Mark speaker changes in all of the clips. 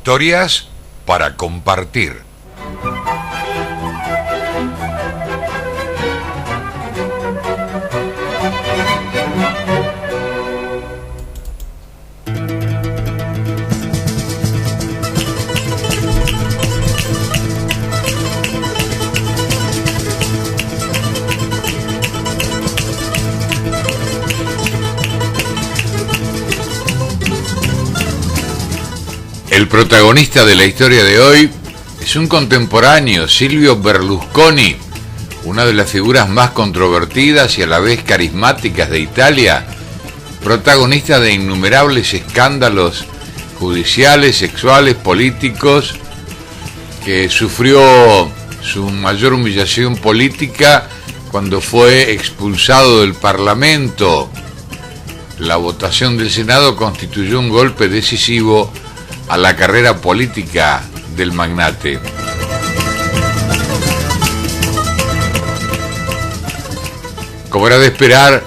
Speaker 1: Historias para compartir. El protagonista de la historia de hoy es un contemporáneo, Silvio Berlusconi, una de las figuras más controvertidas y a la vez carismáticas de Italia, protagonista de innumerables escándalos judiciales, sexuales, políticos, que sufrió su mayor humillación política cuando fue expulsado del Parlamento. La votación del Senado constituyó un golpe decisivo a la carrera política del magnate. Como era de esperar,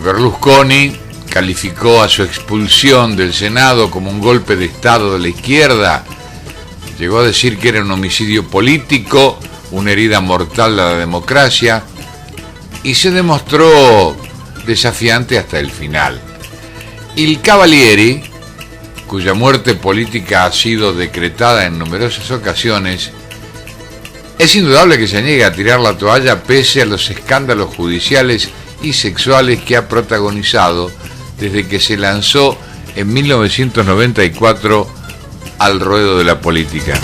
Speaker 1: Berlusconi calificó a su expulsión del Senado como un golpe de Estado de la izquierda. Llegó a decir que era un homicidio político, una herida mortal a la democracia, y se demostró desafiante hasta el final. Il Cavalieri, cuya muerte política ha sido decretada en numerosas ocasiones, es indudable que se niegue a tirar la toalla pese a los escándalos judiciales y sexuales que ha protagonizado desde que se lanzó en 1994 al ruedo de la política.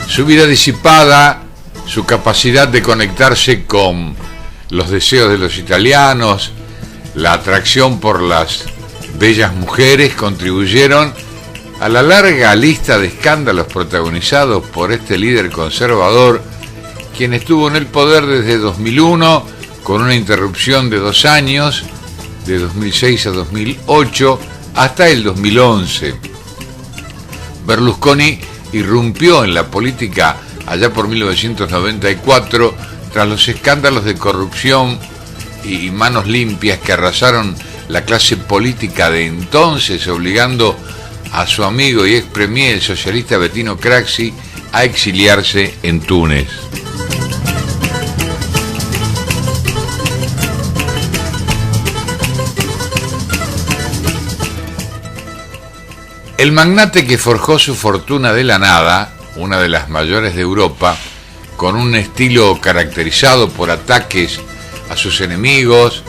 Speaker 1: Su vida disipada, su capacidad de conectarse con los deseos de los italianos, la atracción por las bellas mujeres contribuyeron a la larga lista de escándalos protagonizados por este líder conservador, quien estuvo en el poder desde 2001 con una interrupción de 2 años, de 2006 a 2008 hasta el 2011. Berlusconi irrumpió en la política allá por 1994 tras los escándalos de corrupción y manos limpias que arrasaron la clase política de entonces, obligando a su amigo y ex premier, el socialista Bettino Craxi, a exiliarse en Túnez. El magnate que forjó su fortuna de la nada, una de las mayores de Europa, con un estilo caracterizado por ataques a sus enemigos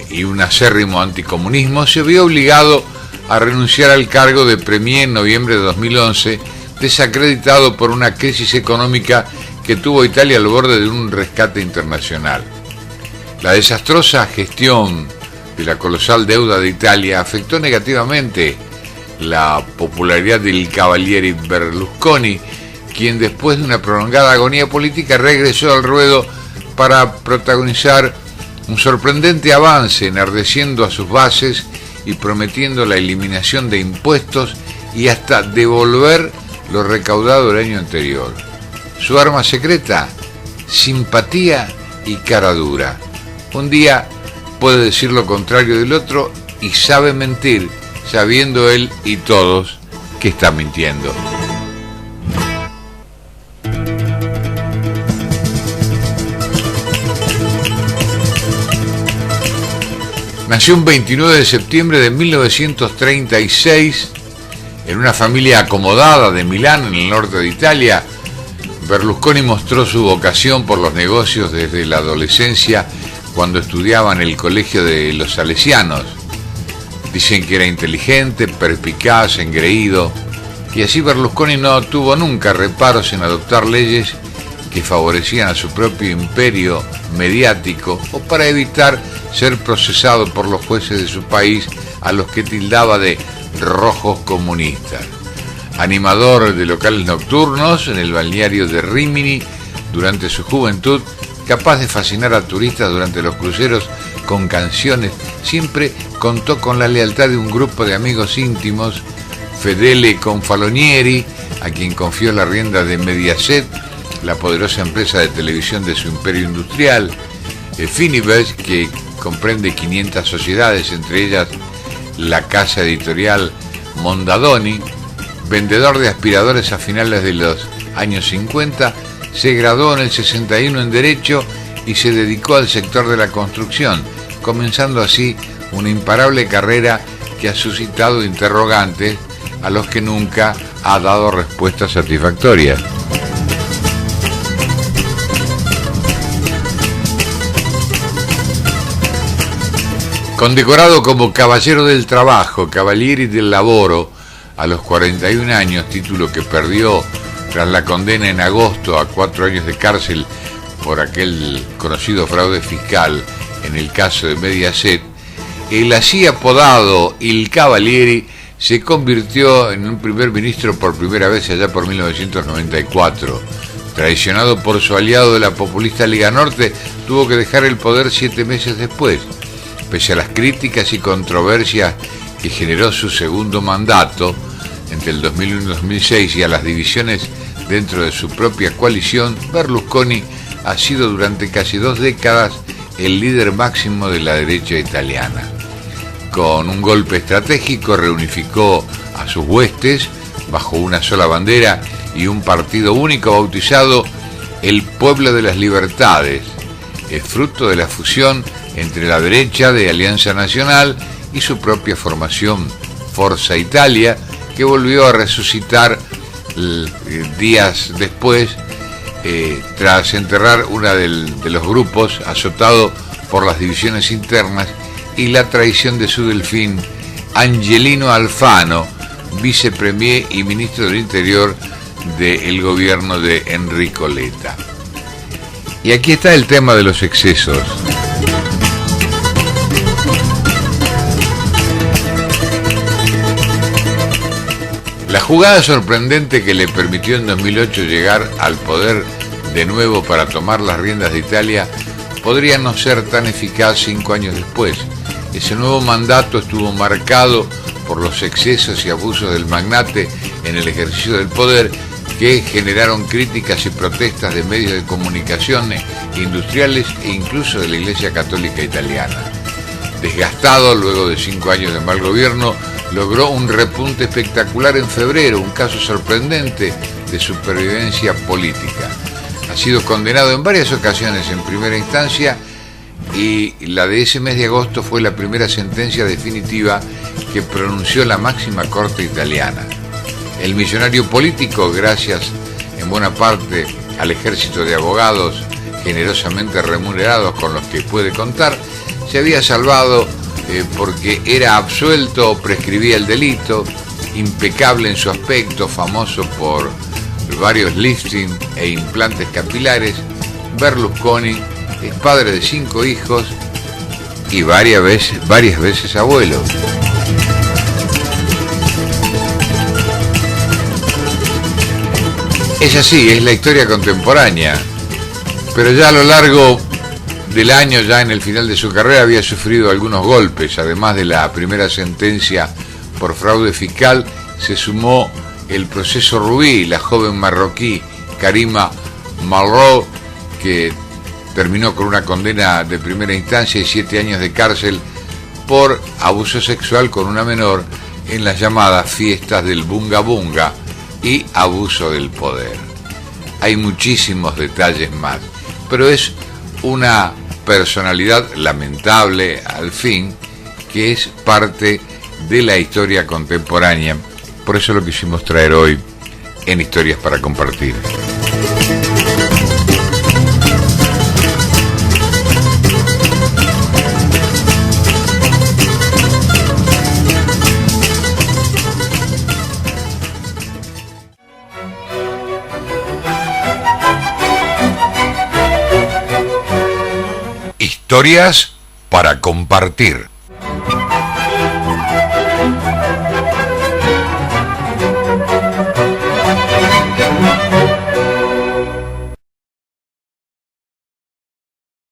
Speaker 1: y un acérrimo anticomunismo, se vio obligado a renunciar al cargo de premier en noviembre de 2011, desacreditado por una crisis económica que tuvo Italia al borde de un rescate internacional. La desastrosa gestión de la colosal deuda de Italia afectó negativamente la popularidad del Cavalieri Berlusconi, quien después de una prolongada agonía política regresó al ruedo para protagonizar un sorprendente avance, enardeciendo a sus bases y prometiendo la eliminación de impuestos y hasta devolver lo recaudado el año anterior. Su arma secreta: simpatía y cara dura. Un día puede decir lo contrario del otro y sabe mentir, sabiendo él y todos que está mintiendo. Nació un 29 de septiembre de 1936 en una familia acomodada de Milán, en el norte de Italia. Berlusconi mostró su vocación por los negocios desde la adolescencia, cuando estudiaba en el colegio de los Salesianos. Dicen que era inteligente, perspicaz, engreído, y así Berlusconi no tuvo nunca reparos en adoptar leyes que favorecían a su propio imperio mediático o para evitar ser procesado por los jueces de su país, a los que tildaba de rojos comunistas. Animador de locales nocturnos en el balneario de Rímini durante su juventud, capaz de fascinar a turistas durante los cruceros con canciones, siempre contó con la lealtad de un grupo de amigos íntimos, Fedele Confalonieri, a quien confió la rienda de Mediaset, la poderosa empresa de televisión de su imperio industrial, Fininvest, que comprende 500 sociedades, entre ellas la casa editorial Mondadori, vendedor de aspiradores a finales de los años 50, se graduó en el 61 en Derecho y se dedicó al sector de la construcción, comenzando así una imparable carrera que ha suscitado interrogantes a los que nunca ha dado respuestas satisfactorias. Condecorado como Caballero del Trabajo, Cavalieri del Lavoro, a los 41 años, título que perdió tras la condena en agosto a 4 años de cárcel por aquel conocido fraude fiscal en el caso de Mediaset, el así apodado Il Cavalieri se convirtió en un primer ministro por primera vez allá por 1994. Traicionado por su aliado de la populista Liga Norte, tuvo que dejar el poder 7 meses después. Pese a las críticas y controversias que generó su segundo mandato entre el 2001 y 2006 y a las divisiones dentro de su propia coalición, Berlusconi ha sido durante casi 2 décadas el líder máximo de la derecha italiana. Con un golpe estratégico reunificó a sus huestes bajo una sola bandera y un partido único bautizado el Pueblo de las Libertades, el fruto de la fusión entre la derecha de Alianza Nacional y su propia formación Forza Italia, que volvió a resucitar días después tras enterrar una de los grupos azotado por las divisiones internas y la traición de su delfín Angelino Alfano, vicepremier y ministro del Interior del gobierno de Enrico Letta. Y aquí está el tema de los excesos. La jugada sorprendente que le permitió en 2008 llegar al poder de nuevo para tomar las riendas de Italia podría no ser tan eficaz 5 años después. Ese nuevo mandato estuvo marcado por los excesos y abusos del magnate en el ejercicio del poder, que generaron críticas y protestas de medios de comunicación, industriales e incluso de la Iglesia Católica Italiana. Desgastado luego de 5 años de mal gobierno, logró un repunte espectacular en febrero, un caso sorprendente de supervivencia política. Ha sido condenado en varias ocasiones en primera instancia y la de ese mes de agosto fue la primera sentencia definitiva que pronunció la máxima corte italiana. El millonario político, gracias en buena parte al ejército de abogados generosamente remunerados con los que puede contar, se había salvado porque era absuelto o prescribía el delito, impecable en su aspecto, famoso por varios lifting e implantes capilares. Berlusconi es padre de 5 hijos y varias veces abuelo. Es así, es la historia contemporánea, pero ya a lo largo del año, ya en el final de su carrera, había sufrido algunos golpes. Además de la primera sentencia por fraude fiscal, se sumó el proceso Rubí, la joven marroquí Karima Malraux, que terminó con una condena de primera instancia y 7 años de cárcel por abuso sexual con una menor en las llamadas fiestas del Bunga Bunga y abuso del poder. Hay muchísimos detalles más, pero es una personalidad lamentable al fin, que es parte de la historia contemporánea. Por eso lo quisimos traer hoy en Historias para Compartir. Historias para compartir.